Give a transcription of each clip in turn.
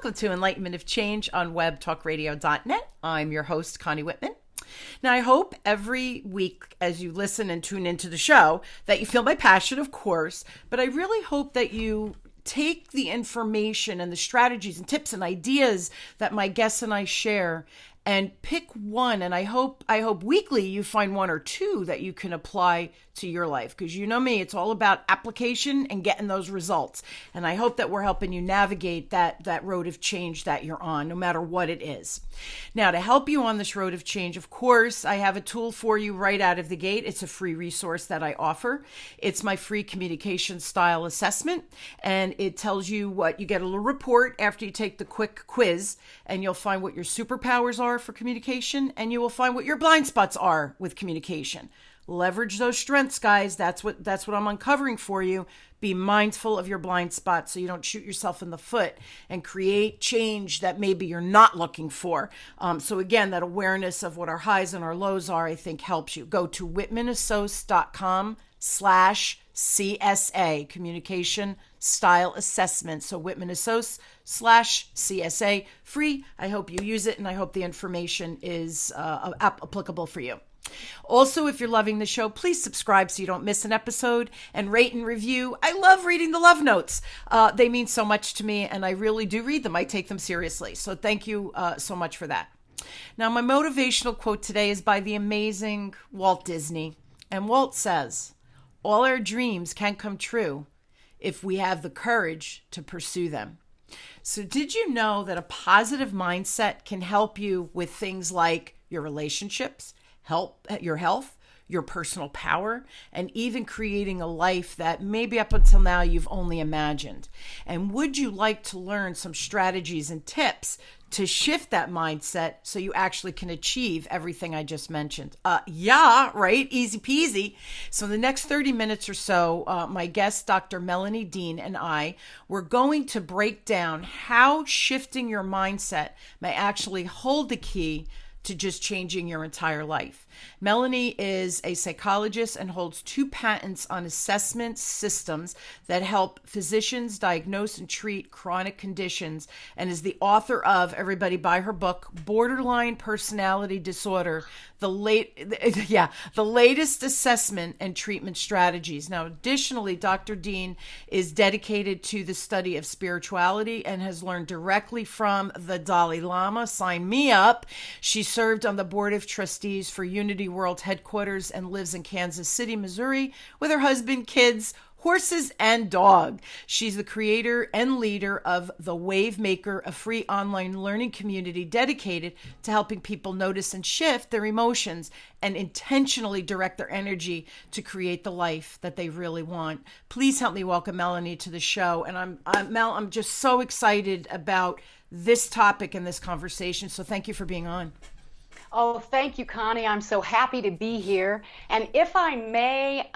Welcome to Enlightenment of Change on webtalkradio.net. I'm your host, Connie Whitman. Now, I hope every week as you listen and tune into the show that you feel my passion, of course, but I really hope that you take the information and the strategies and tips and ideas that my guests and I share and pick one. And I hope weekly you find one or two that you can apply to your life, because you know me, it's all about application and getting those results. And I hope that we're helping you navigate that road of change that you're on, no matter what it is. Now, to help you on this road of change, of course, I have a tool for you right out of the gate. It's a free resource that I offer. It's my free communication style assessment, and it tells you what you get, a little report after you take the quick quiz, and you'll find what your superpowers are for communication, and you will find what your blind spots are with communication. Leverage those strengths, guys. That's what I'm uncovering for you. Be mindful of your blind spots so you don't shoot yourself in the foot and create change that maybe you're not looking for. So again, that awareness of what our highs and our lows are, I think helps you. Go to whitmanassociates.com/CSA, communication style assessment. So whitmanassociates/CSA, free. I hope you use it, and I hope the information is applicable for you. Also, if you're loving the show, please subscribe so you don't miss an episode, and rate and review. I love reading the love notes. They mean so much to me, and I really do read them. I take them seriously. So thank you so much for that. Now, my motivational quote today is by the amazing Walt Disney. And Walt says, "All our dreams can come true if we have the courage to pursue them." So did you know that a positive mindset can help you with things like your relationships, your health, your personal power, and even creating a life that maybe up until now you've only imagined? And would you like to learn some strategies and tips to shift that mindset so you actually can achieve everything I just mentioned? Yeah, right? Easy peasy. So in the next 30 minutes or so, my guest, Dr. Melanie Dean, and I, we're going to break down how shifting your mindset may actually hold the key to just changing your entire life. Melanie is a psychologist and holds 2 patents on assessment systems that help physicians diagnose and treat chronic conditions, and is the author of, everybody buy her book, Borderline Personality Disorder, the latest assessment and treatment strategies. Now, additionally, Dr. Dean is dedicated to the study of spirituality and has learned directly from the Dalai Lama. Sign me up. She served on the board of trustees for Unity World Headquarters and lives in Kansas City, Missouri, with her husband, kids, horses, and dog. She's the creator and leader of The Wave Maker, a free online learning community dedicated to helping people notice and shift their emotions and intentionally direct their energy to create the life that they really want. Please help me welcome Melanie to the show. And I'm just so excited about this topic and this conversation. So thank you for being on. Oh, thank you, Connie. I'm so happy to be here. And if I may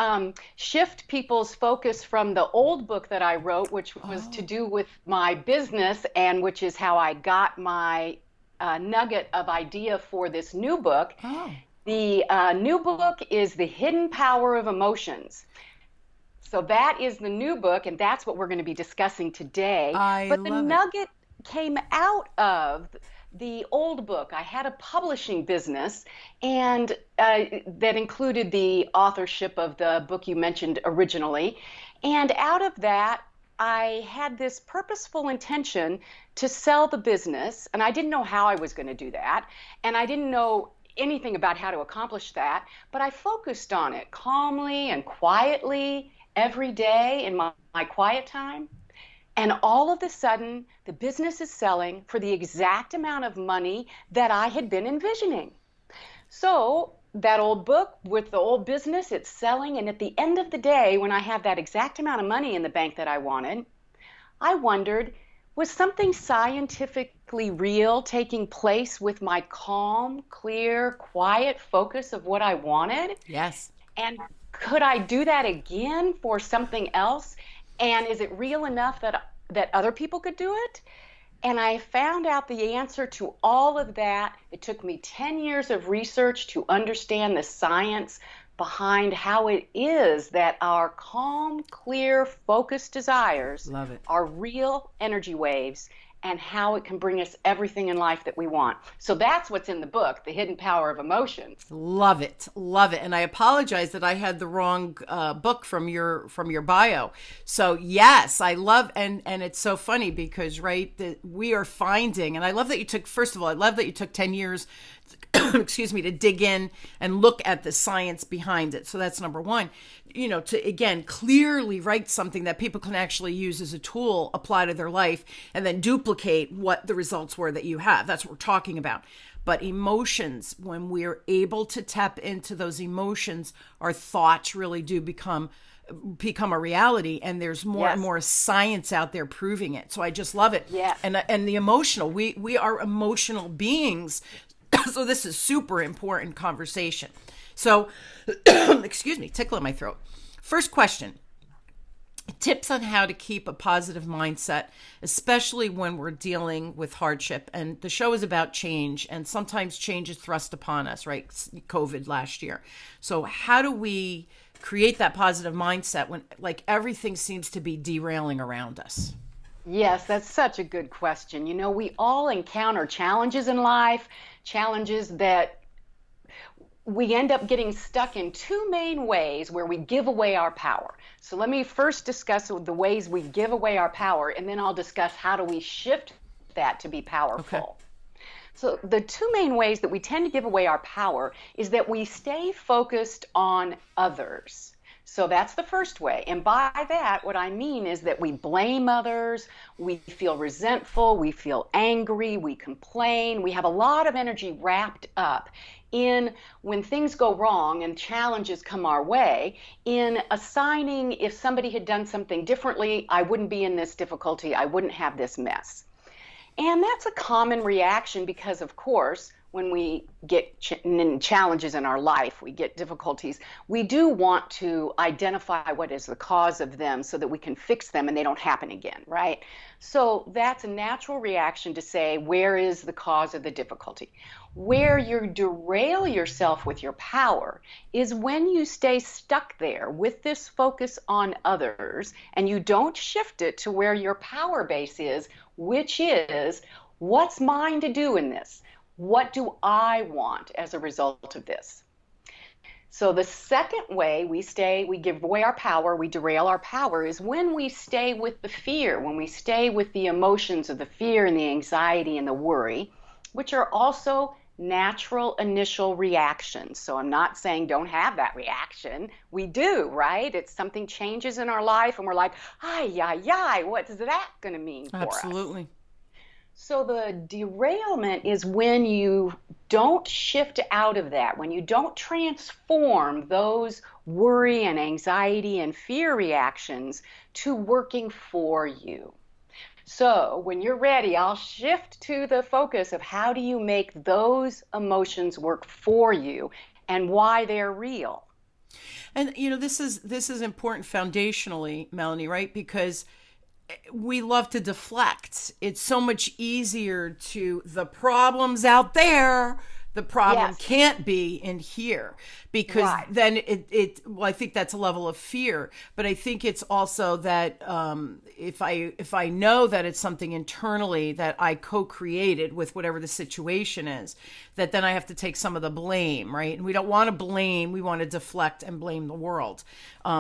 shift people's focus from the old book that I wrote, which was to do with my business, and which is how I got my nugget of idea for this new book. The new book is The Hidden Power of Emotions. So that is the new book, and that's what we're going to be discussing today. But the nugget came out of the old book. I had a publishing business, and that included the authorship of the book you mentioned originally. And out of that, I had this purposeful intention to sell the business, and I didn't know how I was going to do that, and I didn't know anything about how to accomplish that, but I focused on it calmly and quietly every day in my quiet time. And all of a sudden, the business is selling for the exact amount of money that I had been envisioning. So that old book with the old business, it's selling. And at the end of the day, when I have that exact amount of money in the bank that I wanted, I wondered, was something scientifically real taking place with my calm, clear, quiet focus of what I wanted? Yes. And could I do that again for something else? And is it real enough that other people could do it? And I found out the answer to all of that. It took me 10 years of research to understand the science behind how it is that our calm, clear, focused desires Love it. are real energy waves, and how it can bring us everything in life that we want. So that's what's in the book, The Hidden Power of Emotions. Love it. Love it. And I apologize that I had the wrong book from your bio. So yes, I love, and it's so funny because, right, that we are finding, and I love that you took, first of all, I love that you took 10 years, excuse me, to dig in and look at the science behind it. So that's number one, you know, to, again, clearly write something that people can actually use as a tool, apply to their life, and then duplicate what the results were that you have. That's what we're talking about. But emotions, when we're able to tap into those emotions, our thoughts really do become a reality, and there's more and more science out there proving it. So I just love it. Yes. And the emotional, we are emotional beings. So this is super important conversation. So, excuse me, tickle in my throat. First question, tips on how to keep a positive mindset, especially when we're dealing with hardship. And the show is about change, and sometimes change is thrust upon us, right? COVID last year. So how do we create that positive mindset when like everything seems to be derailing around us? Yes, that's such a good question. You know, we all encounter challenges in life, challenges that we end up getting stuck in two main ways where we give away our power. So let me first discuss the ways we give away our power, and then I'll discuss how do we shift that to be powerful. Okay. So the two main ways that we tend to give away our power is that we stay focused on others. So that's the first way. And by that, what I mean is that we blame others, we feel resentful, we feel angry, we complain, we have a lot of energy wrapped up in when things go wrong and challenges come our way, in assigning if somebody had done something differently, I wouldn't be in this difficulty, I wouldn't have this mess. And that's a common reaction because, of course, when we get challenges in our life, we get difficulties, we do want to identify what is the cause of them so that we can fix them and they don't happen again, right? So that's a natural reaction to say, where is the cause of the difficulty? Where you derail yourself with your power is when you stay stuck there with this focus on others and you don't shift it to where your power base is, which is, what's mine to do in this? What do I want as a result of this? So the second way we give away our power, we derail our power, is when we stay with the fear, when we stay with the emotions of the fear and the anxiety and the worry, which are also natural initial reactions. So I'm not saying don't have that reaction. We do, right? It's something changes in our life and we're like, what's that going to mean for us? Absolutely. So the derailment is when you don't shift out of that, when you don't transform those worry and anxiety and fear reactions to working for you. So when you're ready, I'll shift to the focus of how do you make those emotions work for you and why they're real. And you know, this is important foundationally, Melanie, right? Because we love to deflect. It's so much easier to, the problem's out there, the problem can't be in here, because then well, I think that's a level of fear, but I think it's also that if I know that it's something internally that I co-created with whatever the situation is, that then I have to take some of the blame, right? And we don't want to blame, we want to deflect and blame the world.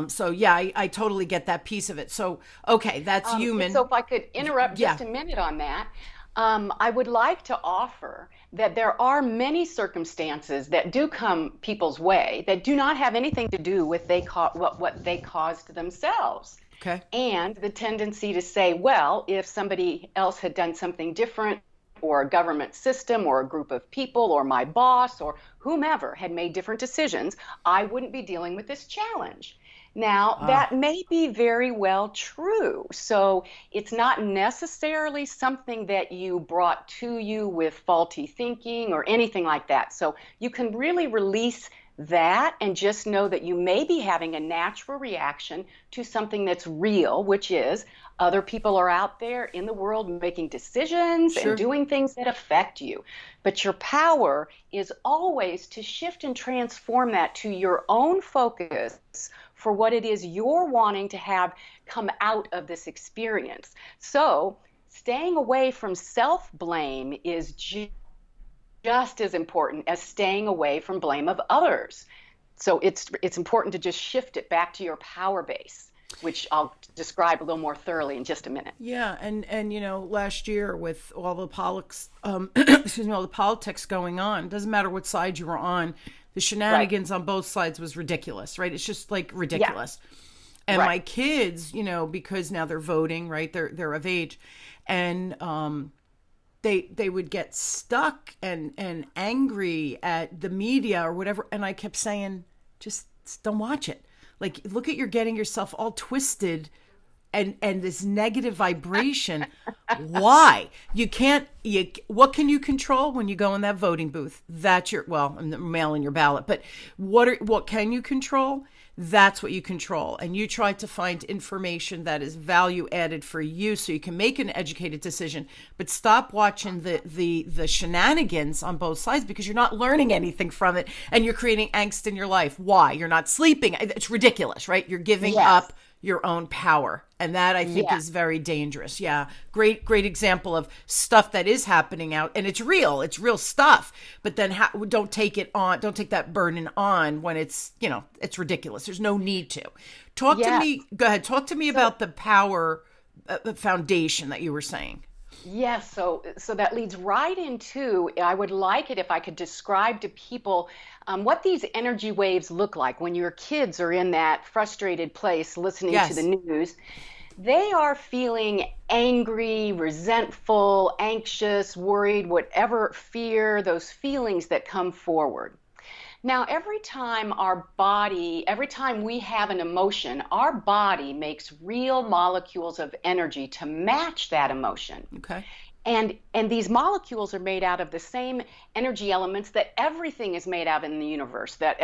So yeah, I totally get that piece of it. So, okay, that's human. So if I could interrupt just a minute on that. I would like to offer that there are many circumstances that do come people's way that do not have anything to do with what they caused themselves. Okay. And the tendency to say, well, if somebody else had done something different, or a government system or a group of people or my boss or whomever had made different decisions, I wouldn't be dealing with this challenge. Now, that may be very well true. So it's not necessarily something that you brought to you with faulty thinking or anything like that. So you can really release that, and just know that you may be having a natural reaction to something that's real, which is other people are out there in the world making decisions and Sure. doing things that affect you. But your power is always to shift and transform that to your own focus for what it is you're wanting to have come out of this experience. So, staying away from self-blame is just as important as staying away from blame of others. So it's important to just shift it back to your power base, which I'll describe a little more thoroughly in just a minute. Yeah, and last year with all the politics, excuse me, all the politics going on, doesn't matter what side you were on, the shenanigans on both sides was ridiculous, right? It's just like ridiculous. Yeah. And my kids, because now they're voting, right? They're of age, and they would get stuck and angry at the media or whatever, and I kept saying, just don't watch it. Like, look at you're getting yourself all twisted and this negative vibration. Why? What can you control when you go in that voting booth? That's mailing your ballot. But what can you control? That's what you control. And you try to find information that is value added for you so you can make an educated decision. But stop watching the shenanigans on both sides, because you're not learning anything from it and you're creating angst in your life. Why? You're not sleeping. It's ridiculous, right? You're giving up your own power. And that, I think, is very dangerous. Yeah. Great example of stuff that is happening out, and it's real stuff, but then don't take that burden on when it's ridiculous. There's no need to. Talk to me about the power foundation that you were saying. Yes, so that leads right into, I would like it if I could describe to people what these energy waves look like when your kids are in that frustrated place listening to the news. They are feeling angry, resentful, anxious, worried, whatever fear, those feelings that come forward. Now, every time we have an emotion, our body makes real molecules of energy to match that emotion. Okay. And these molecules are made out of the same energy elements that everything is made out of in the universe, that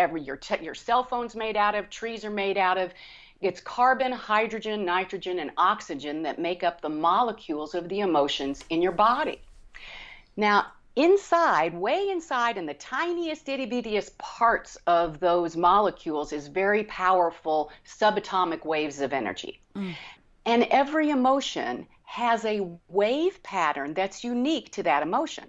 your cell phone's made out of, trees are made out of. It's carbon, hydrogen, nitrogen, and oxygen that make up the molecules of the emotions in your body. Now, way inside in the tiniest itty-bittiest parts of those molecules is very powerful subatomic waves of energy. And every emotion has a wave pattern that's unique to that emotion.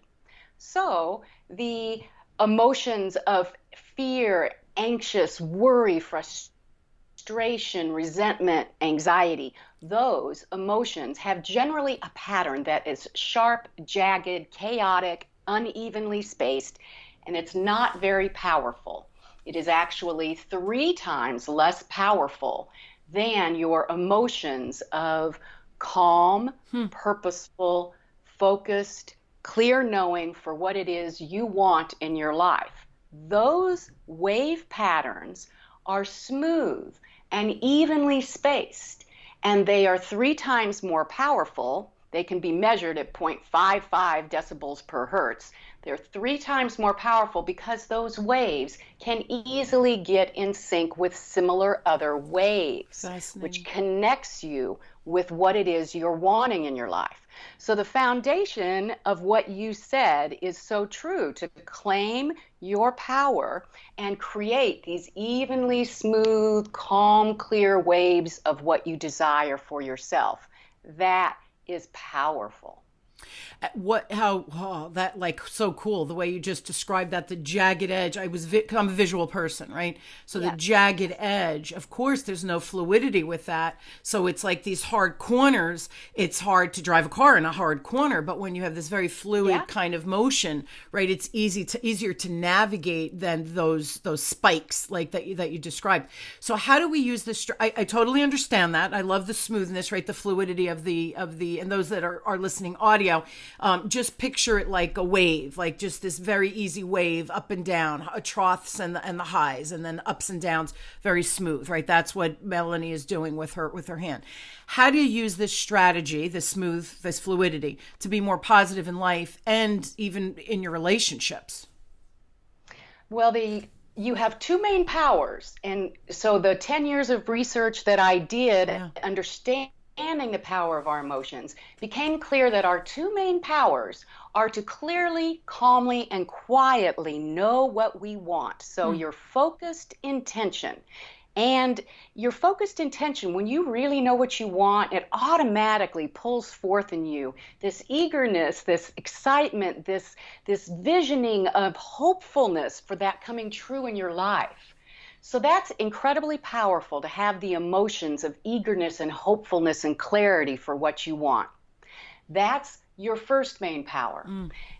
So the emotions of fear, anxious, worry, frustration, resentment, anxiety, those emotions have generally a pattern that is sharp, jagged, chaotic, unevenly spaced, and it's not very powerful. It is actually 3 times less powerful than your emotions of calm, purposeful, focused, clear knowing for what it is you want in your life. Those wave patterns are smooth and evenly spaced, and they are 3 times more powerful. They can be measured at 0.55 decibels per hertz. They're 3 times more powerful because those waves can easily get in sync with similar other waves, which connects you with what it is you're wanting in your life. So the foundation of what you said is so true, to claim your power and create these evenly smooth, calm, clear waves of what you desire for yourself. That is powerful. That, like, so cool the way you just described that, the jagged edge. I'm a visual person, right? So the jagged edge, of course there's no fluidity with that, so it's like these hard corners. It's hard to drive a car in a hard corner, but when you have this very fluid kind of motion, right, it's easier to navigate than those spikes like that you described. So how do we use this? I totally understand that. I love the smoothness, right, the fluidity of the and those that are listening audio, just picture it like a wave, like just this very easy wave up and down, troughs and the highs, and then ups and downs, very smooth, right? That's what Melanie is doing with her hand. How do you use this strategy, this fluidity, to be more positive in life and even in your relationships? Well, you have two main powers. And so the 10 years of research that I did, understanding the power of our emotions, became clear that our two main powers are to clearly, calmly, and quietly know what we want. So your focused intention. And your focused intention, when you really know what you want, it automatically pulls forth in you this eagerness, this excitement, this visioning of hopefulness for that coming true in your life. So that's incredibly powerful, to have the emotions of eagerness and hopefulness and clarity for what you want. That's your first main power.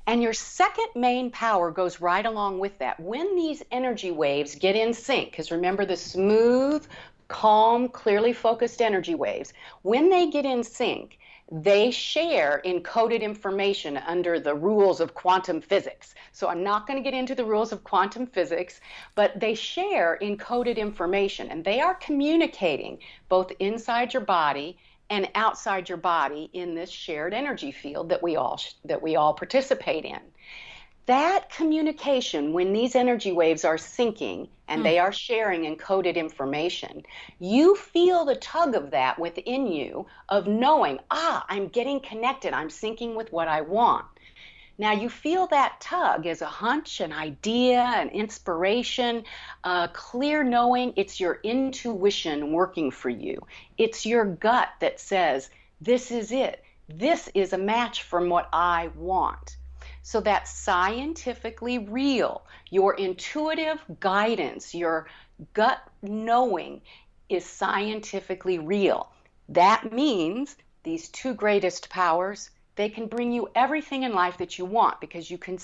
And your second main power goes right along with that. When these energy waves get in sync, because remember, the smooth, calm, clearly focused energy waves, when they get in sync, they share encoded information under the rules of quantum physics. So I'm not going to get into the rules of quantum physics, but they share encoded information, and they are communicating both inside your body and outside your body in this shared energy field that we all participate in. That communication, when these energy waves are syncing and they are sharing encoded information, you feel the tug of that within you of knowing, I'm getting connected, I'm syncing with what I want. Now you feel that tug as a hunch, an idea, an inspiration, a clear knowing. It's your intuition working for you. It's your gut that says, this is it. This is a match from what I want. So that's scientifically real. Your intuitive guidance, your gut knowing is scientifically real. That means these two greatest powers, they can bring you everything in life that you want, because you can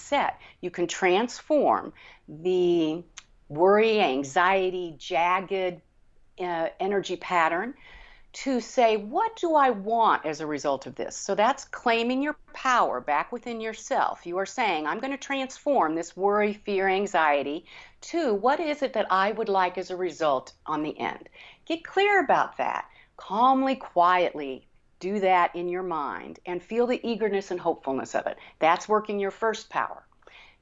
transform the worry, anxiety, jagged energy pattern to say, what do I want as a result of this? So that's claiming your power back within yourself. You are saying, I'm going to transform this worry, fear, anxiety to what is it that I would like as a result on the end. Get clear about that. Calmly, quietly do that in your mind and feel the eagerness and hopefulness of it. That's working your first power.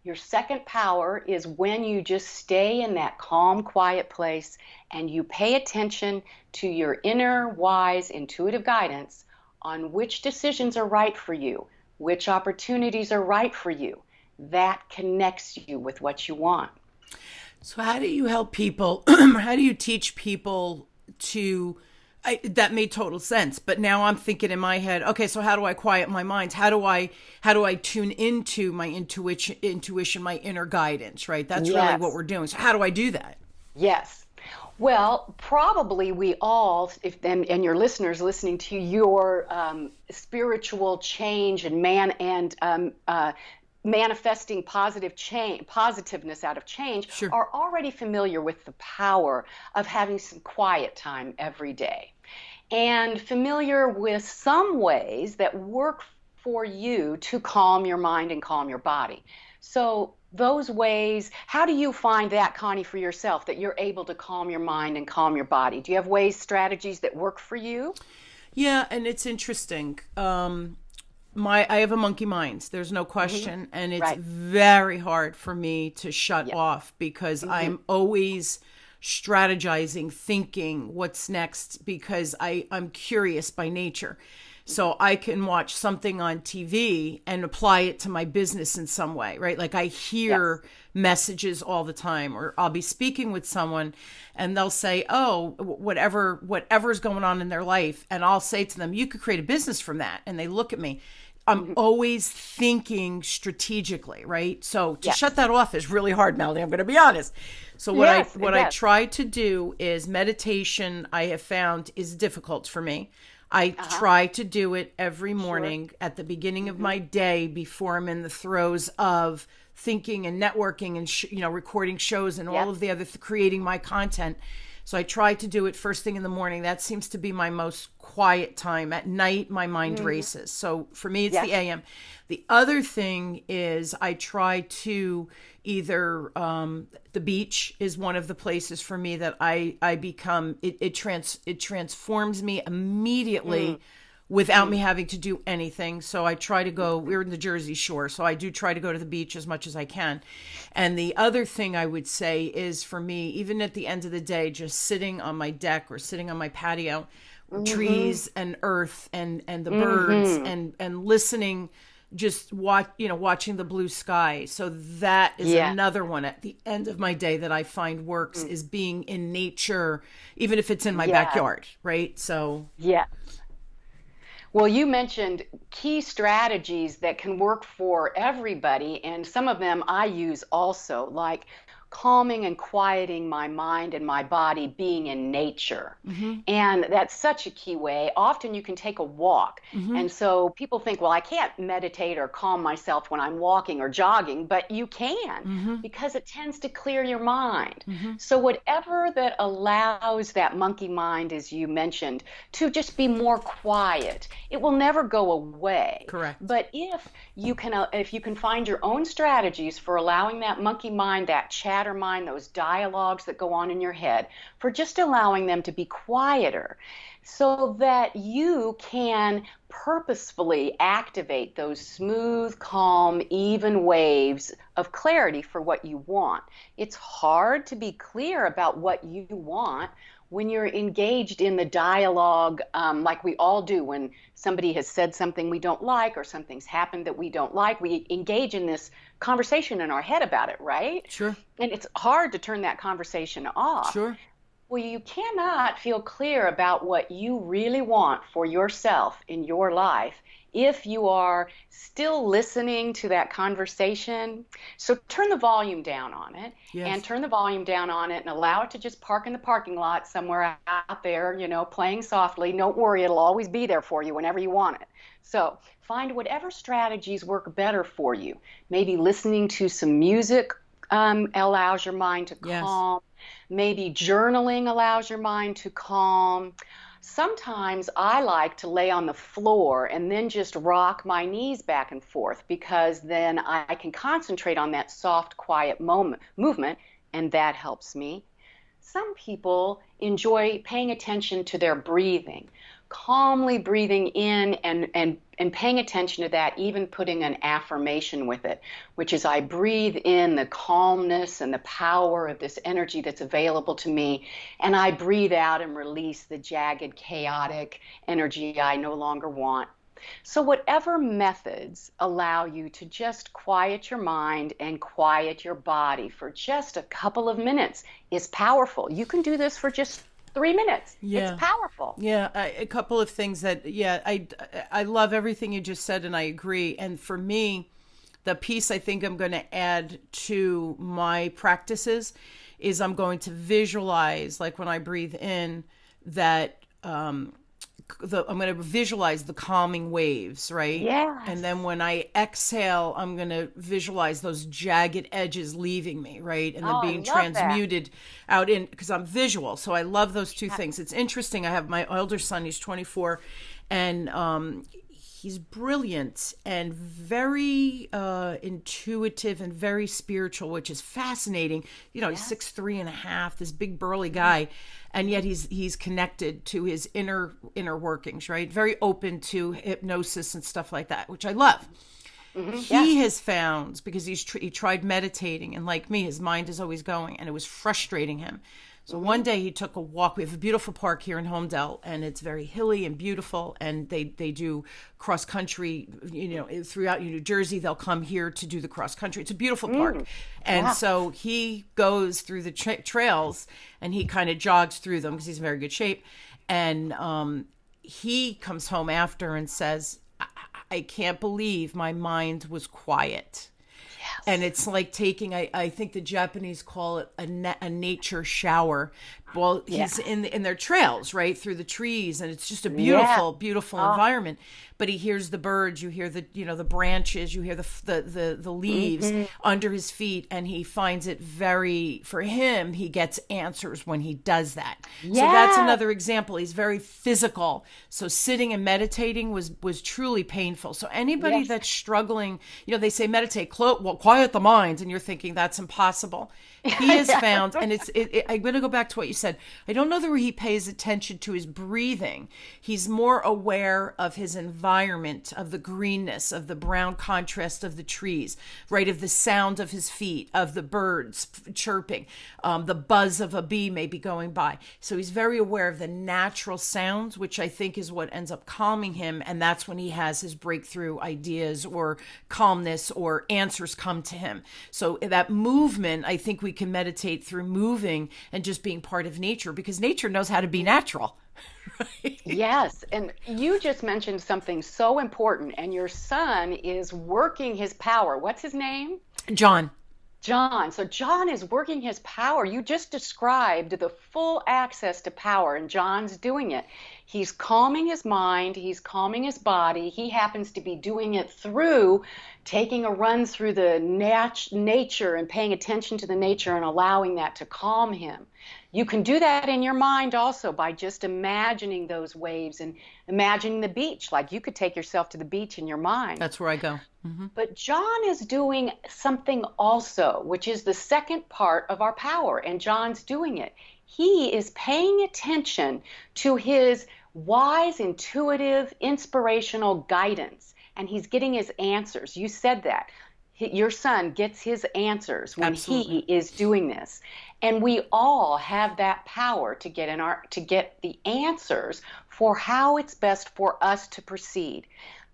Your second power is when you just stay in that calm, quiet place and you pay attention to your inner, wise, intuitive guidance on which decisions are right for you, which opportunities are right for you. That connects you with what you want. So how do you help people? How do you teach people to... that made total sense, but now I'm thinking in my head, okay, so how do I quiet my mind? How do I tune into my intuition, my inner guidance, right? That's really what we're doing. So how do I do that? Yes. Well, probably we all, and your listeners listening to your spiritual change and manifesting positiveness out of change, are already familiar with the power of having some quiet time every day, and familiar with some ways that work for you to calm your mind and calm your body. So those ways, how do you find that, Connie, for yourself, that you're able to calm your mind and calm your body? Do you have strategies that work for you? Yeah, and it's interesting. I have a monkey mind. There's no question. And it's very hard for me to shut off, because I'm always strategizing, thinking what's next, because I'm curious by nature. So I can watch something on TV and apply it to my business in some way, right? Like I hear messages all the time, or I'll be speaking with someone and they'll say, oh, whatever's going on in their life. And I'll say to them, you could create a business from that. And they look at me. I'm always thinking strategically, right? So to shut that off is really hard, Melanie. I'm going to be honest. So what I try to do is meditation. I have found is difficult for me. I try to do it every morning at the beginning of my day before I'm in the throes of thinking and networking and recording shows and all of the other creating my content. So I try to do it first thing in the morning. That seems to be my most quiet time. At night, my mind races. So for me, it's the AM. The other thing is I try to either, the beach is one of the places for me that I become, it transforms me immediately without me having to do anything. So I try to go, we're in the Jersey Shore, so I do try to go to the beach as much as I can. And the other thing I would say is, for me, even at the end of the day, just sitting on my deck or sitting on my patio, trees and earth and the birds and listening, just watching the blue sky. So that is another one at the end of my day that I find works, is being in nature, even if it's in my backyard, right? So well, you mentioned key strategies that can work for everybody, and some of them I use also, like calming and quieting my mind and my body, being in nature. And that's such a key way. Often you can take a walk. And so people think, well, I can't meditate or calm myself when I'm walking or jogging, but you can, because it tends to clear your mind. So whatever that allows that monkey mind, as you mentioned, to just be more quiet, it will never go away. Correct. But if you can find your own strategies for allowing that monkey mind, that chatter mind, those dialogues that go on in your head, for just allowing them to be quieter, so that you can purposefully activate those smooth, calm, even waves of clarity for what you want. It's hard to be clear about what you want when you're engaged in the dialogue, like we all do when somebody has said something we don't like or something's happened that we don't like. We engage in this conversation in our head about it, right? Sure. And it's hard to turn that conversation off. Sure. Well, you cannot feel clear about what you really want for yourself in your life if you are still listening to that conversation. So turn the volume down on it, and turn the volume down on it and allow it to just park in the parking lot somewhere out there, playing softly. Don't worry, it'll always be there for you whenever you want it. So find whatever strategies work better for you. Maybe listening to some music allows your mind to calm. Maybe journaling allows your mind to calm. Sometimes I like to lay on the floor and then just rock my knees back and forth, because then I can concentrate on that soft, quiet movement, and that helps me. Some people enjoy paying attention to their breathing, calmly breathing in and paying attention to that, even putting an affirmation with it, which is I breathe in the calmness and the power of this energy that's available to me, and I breathe out and release the jagged, chaotic energy I no longer want. So whatever methods allow you to just quiet your mind and quiet your body for just a couple of minutes is powerful. You can do this for just 3 minutes. It's powerful. A couple of things that, I love everything you just said, and I agree. And for me, the piece I think I'm going to add to my practices is I'm going to visualize, like when I breathe in, that I'm going to visualize the calming waves, right? Yeah. And then when I exhale, I'm going to visualize those jagged edges leaving me, right? And then being transmuted out in, because I'm visual. So I love those two things. It's interesting. I have my older son, he's 24, and he's brilliant and very intuitive and very spiritual, which is fascinating. He's 6'3.5", this big burly guy. And yet he's connected to his inner workings, right? Very open to hypnosis and stuff like that, which I love. He has found, because he tried meditating, and like me, his mind is always going, and it was frustrating him. So one day he took a walk. We have a beautiful park here in Homedale, and it's very hilly and beautiful. And they do cross country, throughout New Jersey. They'll come here to do the cross country. It's a beautiful park. And so he goes through the trails, and he kind of jogs through them because he's in very good shape. And he comes home after and says, I can't believe my mind was quiet. And it's like taking, I think the Japanese call it a nature shower. Well, he's in their trails, right, through the trees, and it's just a beautiful, beautiful environment. But he hears the birds, you hear the the branches, you hear the leaves under his feet, and he finds it for him, he gets answers when he does that. So that's another example. He's very physical. So sitting and meditating was truly painful. So anybody that's struggling, they say meditate, quiet the mind, and you're thinking that's impossible. He has found, and I'm going to go back to what you said said, I don't know that he pays attention to his breathing. He's more aware of his environment, of the greenness, of the brown contrast of the trees, right? Of the sound of his feet, of the birds chirping, the buzz of a bee maybe going by. So he's very aware of the natural sounds, which I think is what ends up calming him. And that's when he has his breakthrough ideas or calmness or answers come to him. So that movement, I think we can meditate through moving and just being part of nature, because nature knows how to be natural. Right? Yes, and you just mentioned something so important, and your son is working his power. What's his name? John. John. So John is working his power. You just described the full access to power, and John's doing it. He's calming his mind. He's calming his body. He happens to be doing it through taking a run through the nature and paying attention to the nature and allowing that to calm him. You can do that in your mind also by just imagining those waves and imagining the beach. Like you could take yourself to the beach in your mind. That's where I go. Mm-hmm. But John is doing something also, which is the second part of our power, and John's doing it. He is paying attention to his wise, intuitive, inspirational guidance, and he's getting his answers. You said that. Your son gets his answers when Absolutely. He is doing this. And we all have that power to get the answers for how it's best for us to proceed.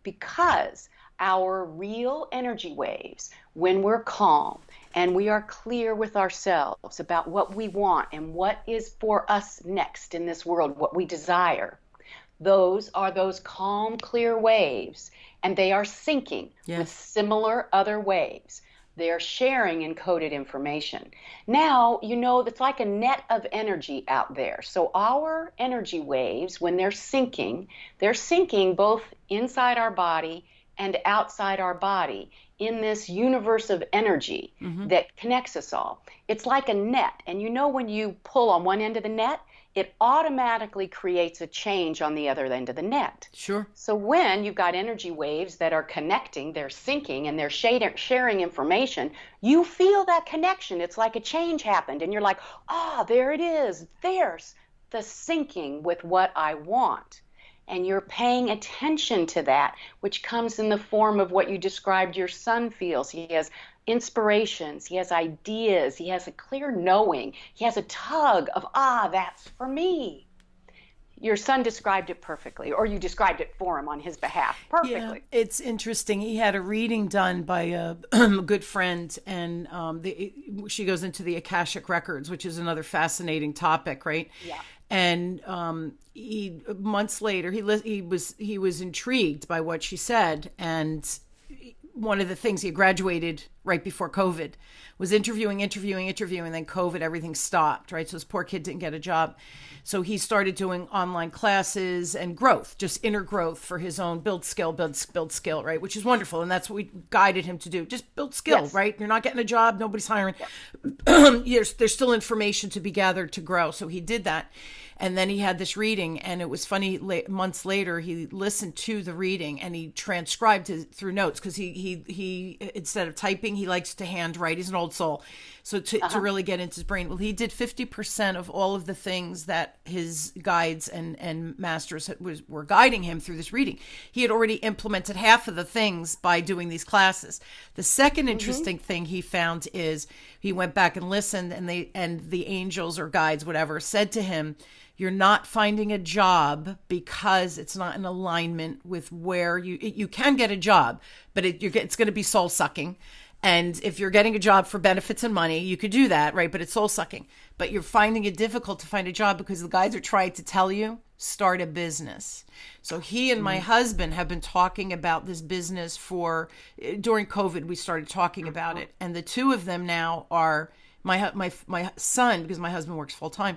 Because our real energy waves, when we're calm and we are clear with ourselves about what we want and what is for us next in this world, what we desire, those are those calm, clear waves, and they are syncing with similar other waves. They are sharing encoded information. Now, it's like a net of energy out there. So our energy waves, when they're syncing both inside our body and outside our body in this universe of energy that connects us all. It's like a net. And when you pull on one end of the net, it automatically creates a change on the other end of the net. Sure. So when you've got energy waves that are connecting, they're syncing, and they're sharing information, you feel that connection. It's like a change happened, and you're like, there it is. There's the syncing with what I want. And you're paying attention to that, which comes in the form of what you described your son feels. He has inspirations, he has ideas, he has a clear knowing, he has a tug of, that's for me. Your son described it perfectly, or you described it for him on his behalf perfectly. Yeah, it's interesting. He had a reading done by a good friend, and she goes into the Akashic Records, which is another fascinating topic, right? Yeah. And months later, he was intrigued by what she said, and one of the things, he graduated right before COVID, was interviewing, and then COVID, everything stopped, right? So this poor kid didn't get a job. So he started doing online classes and growth, just inner growth for his own build skill, right? Which is wonderful. And that's what we guided him to do. Just build skill, right? You're not getting a job. Nobody's hiring. There's still information to be gathered to grow. So he did that. And then he had this reading, and it was funny, months later, he listened to the reading and he transcribed it through notes, because he instead of typing, he likes to handwrite. He's an old soul. So to really get into his brain. Well, he did 50% of all of the things that his guides and masters were guiding him through this reading. He had already implemented half of the things by doing these classes. The second interesting thing he found is he went back and listened, and the angels or guides, whatever, said to him, you're not finding a job because it's not in alignment with where you can get a job, but it's going to be soul sucking. And if you're getting a job for benefits and money, you could do that, right? But it's soul sucking. But you're finding it difficult to find a job because the guys are trying to tell you, start a business. So he and my husband have been talking about this business during COVID, we started talking about it. And the two of them now are, my son, because my husband works full time,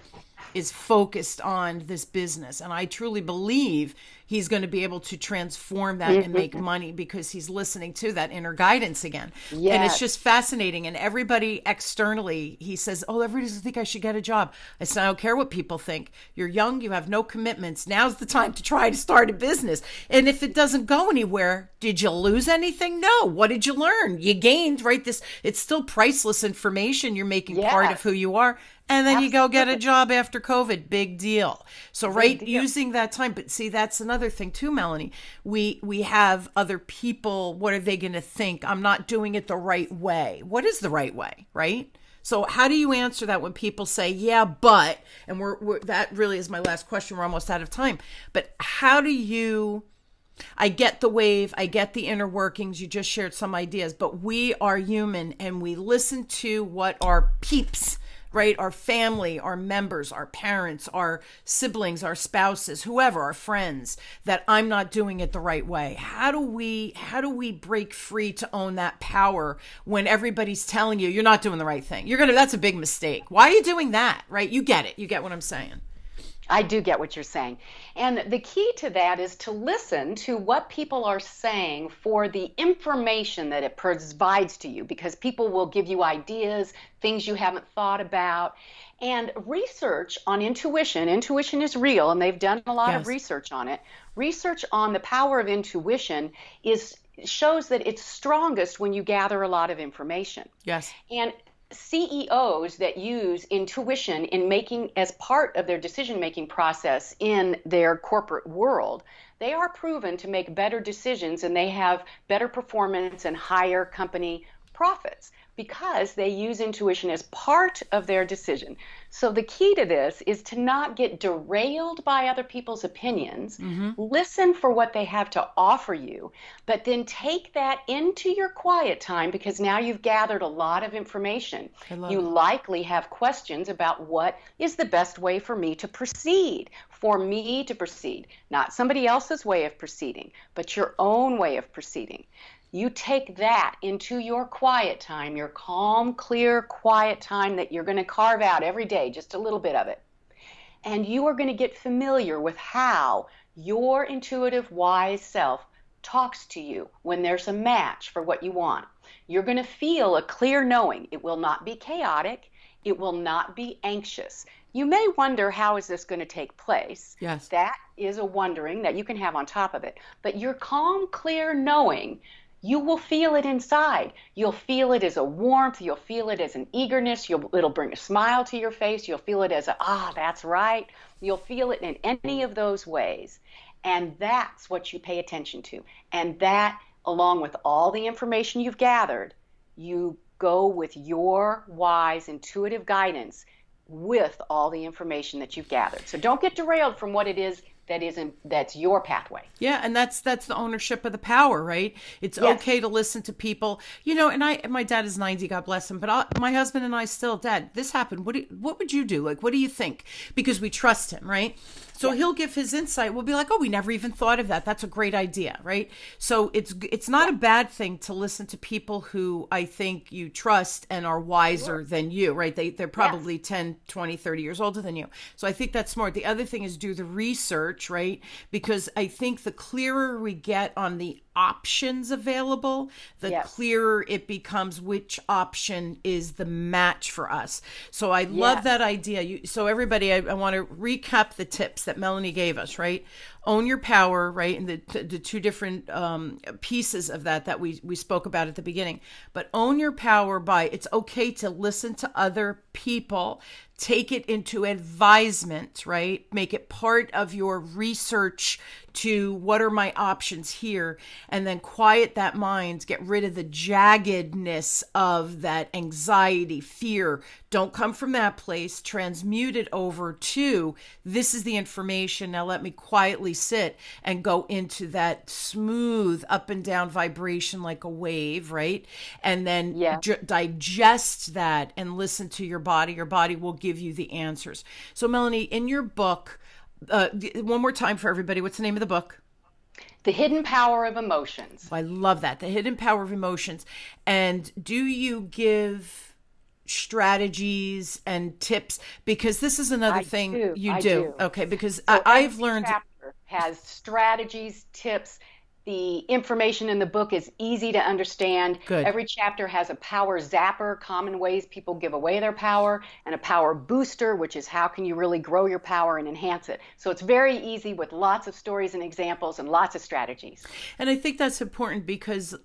is focused on this business. And I truly believe he's going to be able to transform that and make money because he's listening to that inner guidance again. Yes. And it's just fascinating. And everybody externally, he says, everybody doesn't think I should get a job. I said, I don't care what people think. You're young. You have no commitments. Now's the time to try to start a business. And if it doesn't go anywhere, did you lose anything? No. What did you learn? You gained, right? It's still priceless information. You're making part of who you are. And then you go get a Absolutely. job after COVID, big deal. So, Big right, deal. using that time. But see, that's another thing too, Melanie. We have other people. What are they going to think? I'm not doing it the right way. What is the right way, right? So, how do you answer that when people say, "Yeah, but," and we're that really is my last question. We're almost out of time. But how do you? I get the wave, I get the inner workings. You just shared some ideas, but we are human and we listen to what our peeps, right? Our family, our members, our parents, our siblings, our spouses, whoever, our friends, that I'm not doing it the right way. How do we break free to own that power when everybody's telling you you're not doing the right thing? That's a big mistake. Why are you doing that? Right? You get it. You get what I'm saying. I do get what you're saying. And the key to that is to listen to what people are saying for the information that it provides to you, because people will give you ideas, things you haven't thought about. And research on intuition, intuition is real, and they've done a lot of Yes. research on it. Research on the power of intuition is shows that it's strongest when you gather a lot of information. Yes. And CEOs that use intuition in making as part of their decision making process in their corporate world, they are proven to make better decisions and they have better performance and higher company profits because they use intuition as part of their decision. So the key to this is to not get derailed by other people's opinions. Listen for what they have to offer you, but then take that into your quiet time because now you've gathered a lot of information. I love You it. likely have questions about what is the best way for me to proceed, not somebody else's way of proceeding, but your own way of proceeding. You take that into your quiet time, your calm, clear, quiet time that you're going to carve out every day, just a little bit of it. And you are going to get familiar with how your intuitive, wise self talks to you when there's a match for what you want. You're going to feel a clear knowing. It will not be chaotic. It will not be anxious. You may wonder, how is this going to take place? Yes. That is a wondering that you can have on top of it. But your calm, clear knowing, you will feel it inside. You'll feel it as a warmth. You'll feel it as an eagerness. It'll bring a smile to your face. You'll feel it as that's right. You'll feel it in any of those ways. And that's what you pay attention to. And that, along with all the information you've gathered, you go with your wise, intuitive guidance with all the information that you've gathered. So don't get derailed from what it is that's your pathway. Yeah, and that's the ownership of the power, right? It's Yes. okay to listen to people, and my dad is 90, God bless him, but my husband and I still, Dad, this happened. What would you do? Like, what do you think? Because we trust him, right? So he'll give his insight. We'll be like, oh, we never even thought of that. That's a great idea, right? So it's not a bad thing to listen to people who I think you trust and are wiser than you, right? They're probably 10, 20, 30 years older than you. So I think that's smart. The other thing is do the research, right? Because I think the clearer we get on the options available, the Yes. clearer it becomes which option is the match for us. So I love Yes. that idea. So everybody, I want to recap the tips that Melanie gave us, right? Own your power, right? And the two different pieces of that we spoke about at the beginning. But own your power by, it's okay to listen to other people, take it into advisement, right? Make it part of your research to what are my options here, and then quiet that mind, get rid of the jaggedness of that anxiety, fear. Don't come from that place. Transmute it over to, this is the information. Now let me quietly sit and go into that smooth up and down vibration like a wave, right? And then Yeah. digest that and listen to your body. Your body will give you the answers. So Melanie, in your book, one more time for everybody, what's the name of the book? The Hidden Power of Emotions. I love that. The Hidden Power of Emotions. And do you give strategies and tips? Because this is another I thing do. you I do. do. Okay, because So I've every learned. chapter has strategies, tips, The information in the book is easy to understand. Good. Every chapter has a power zapper, common ways people give away their power, and a power booster, which is how can you really grow your power and enhance it. So it's very easy with lots of stories and examples and lots of strategies. And I think that's important because,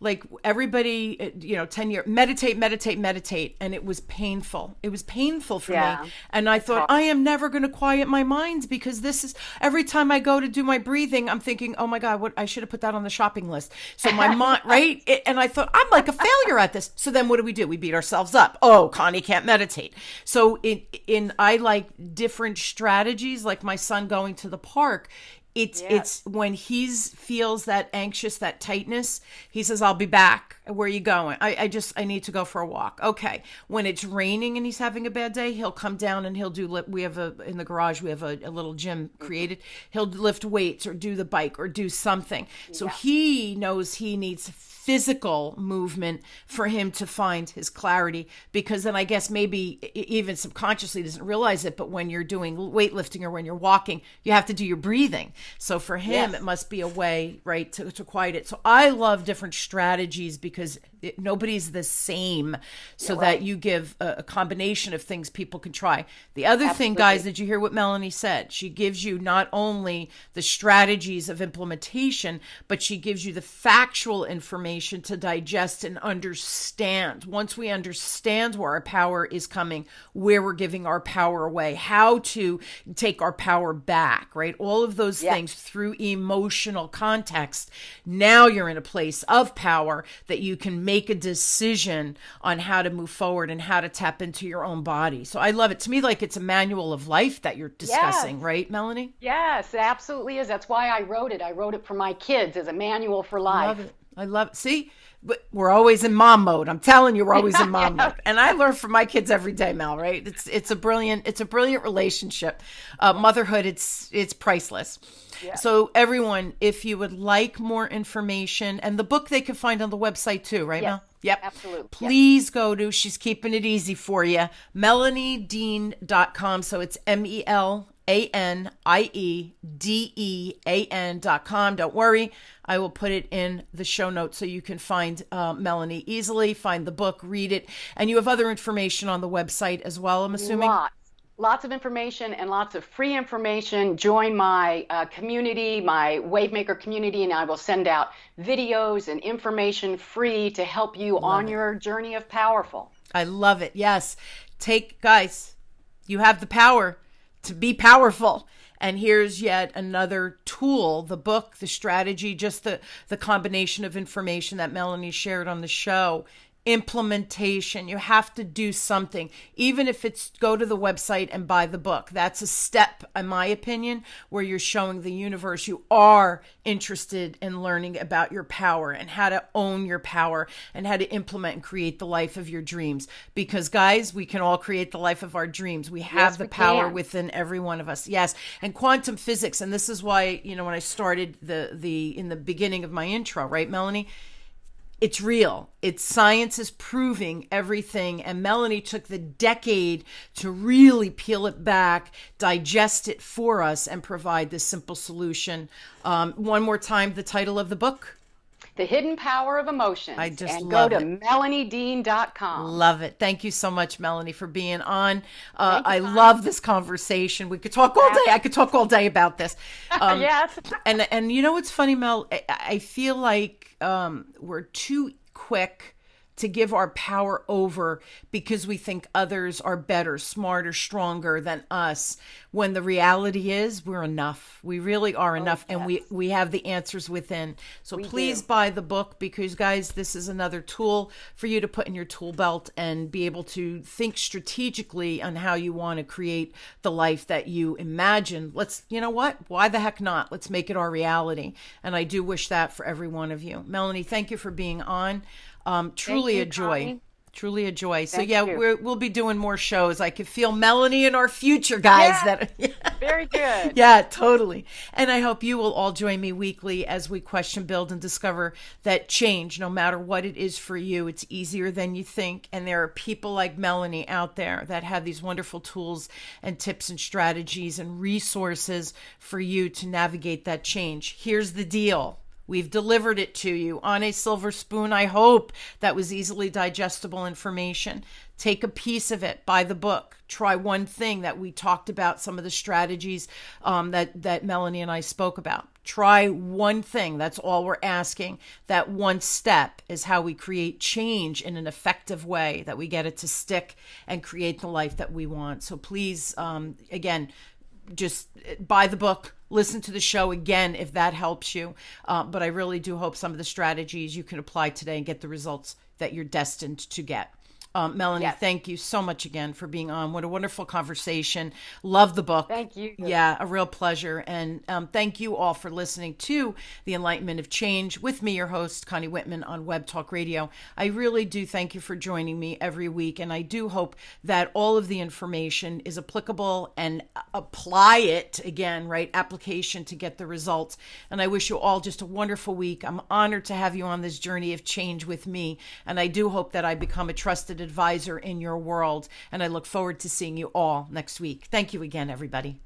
like everybody, 10 years, meditate. And it was painful. It was painful for me. And I thought, I am never going to quiet my mind because this is every time I go to do my breathing, I'm thinking, oh my God, what I should have put that on the shopping list. So my mind, right? And I thought, I'm like a failure at this. So then what do? We beat ourselves up. Oh, Connie can't meditate. So I like different strategies, like my son going to the park. It's when he feels that anxious, that tightness, he says, I'll be back. Where are you going? I need to go for a walk. Okay. When it's raining and he's having a bad day, he'll come down and he'll do, in the garage, we have a little gym created. He'll lift weights or do the bike or do something. So he knows he needs physical movement for him to find his clarity, because then I guess maybe even subconsciously doesn't realize it, but when you're doing weightlifting or when you're walking, you have to do your breathing. So for him, it must be a way, right, to quiet it. So I love different strategies because nobody's the same, so that you give a combination of things people can try. The other thing, guys, did you hear what Melanie said? She gives you not only the strategies of implementation, but she gives you the factual information to digest and understand. Once we understand where our power is coming, where we're giving our power away, how to take our power back, right? All of those things through emotional context. Now you're in a place of power that you can make a decision on how to move forward and how to tap into your own body. So I love it. To me, like it's a manual of life that you're discussing, right, Melanie? Yes, it absolutely is. That's why I wrote it. I wrote it for my kids as a manual for life. I love it. See, but we're always in mom mode. I'm telling you, we're always in mom mode. And I learn from my kids every day, Mel, right? It's a brilliant relationship. Motherhood, it's priceless. Yeah. So everyone, if you would like more information, and the book they can find on the website too, right, Mel? Yep. Absolutely. Please go to, she's keeping it easy for you, MelanieDean.com. So it's MELANIEDEAN.com. Don't worry. I will put it in the show notes so you can find Melanie easily, find the book, read it. And you have other information on the website as well, I'm assuming? Lots of information and lots of free information. Join my community, my Wavemaker community, and I will send out videos and information free to help you on your journey of powerful. I love it. Yes. Guys, you have the power to be powerful. And here's yet another tool, the book, the strategy, just the combination of information that Melanie shared on the show. Implementation. You have to do something, even if it's go to the website and buy the book. That's a step, in my opinion, where you're showing the universe you are interested in learning about your power and how to own your power and how to implement and create the life of your dreams. Because guys, we can all create the life of our dreams. We have the power within every one of us. Yes. And quantum physics. And this is why, when I started in the beginning of my intro, right, Melanie? It's real. Science is proving everything. And Melanie took the decade to really peel it back, digest it for us, and provide this simple solution. One more time, the title of the book. The Hidden Power of Emotions. I just and love go to it. MelanieDean.com. Love it. Thank you so much, Melanie, for being on. I love this conversation. We could talk all day. I could talk all day about this. Yes. And you know what's funny, Mel? I feel like we're too quick to give our power over because we think others are better, smarter, stronger than us, when the reality is we're enough. We really are enough, and we have the answers within. So please buy the book, because guys, this is another tool for you to put in your tool belt and be able to think strategically on how you want to create the life that you imagine. You know what? Why the heck not? Let's make it our reality. And I do wish that for every one of you. Melanie, thank you for being on. Truly a joy. Connie. Truly a joy. So we'll be doing more shows. I can feel Melanie in our future, guys. Very good. Yeah, totally. And I hope you will all join me weekly as we question, build, and discover that change, no matter what it is for you, it's easier than you think. And there are people like Melanie out there that have these wonderful tools and tips and strategies and resources for you to navigate that change. Here's the deal. We've delivered it to you on a silver spoon. I hope that was easily digestible information. Take a piece of it, buy the book, try one thing that we talked about, some of the strategies that Melanie and I spoke about. Try one thing. That's all we're asking. That one step is how we create change in an effective way, that we get it to stick and create the life that we want. So please, again, just buy the book, listen to the show again if that helps you. But I really do hope some of the strategies you can apply today and get the results that you're destined to get. Melanie, Yes. thank you so much again for being on. What a wonderful conversation. Love the book. Thank you. Yeah, a real pleasure. And thank you all for listening to The Enlightenment of Change with me, your host, Connie Whitman on Web Talk Radio. I really do thank you for joining me every week. And I do hope that all of the information is applicable and apply it again, right? Application to get the results. And I wish you all just a wonderful week. I'm honored to have you on this journey of change with me. And I do hope that I become a trusted advisor in your world. And I look forward to seeing you all next week. Thank you again, everybody.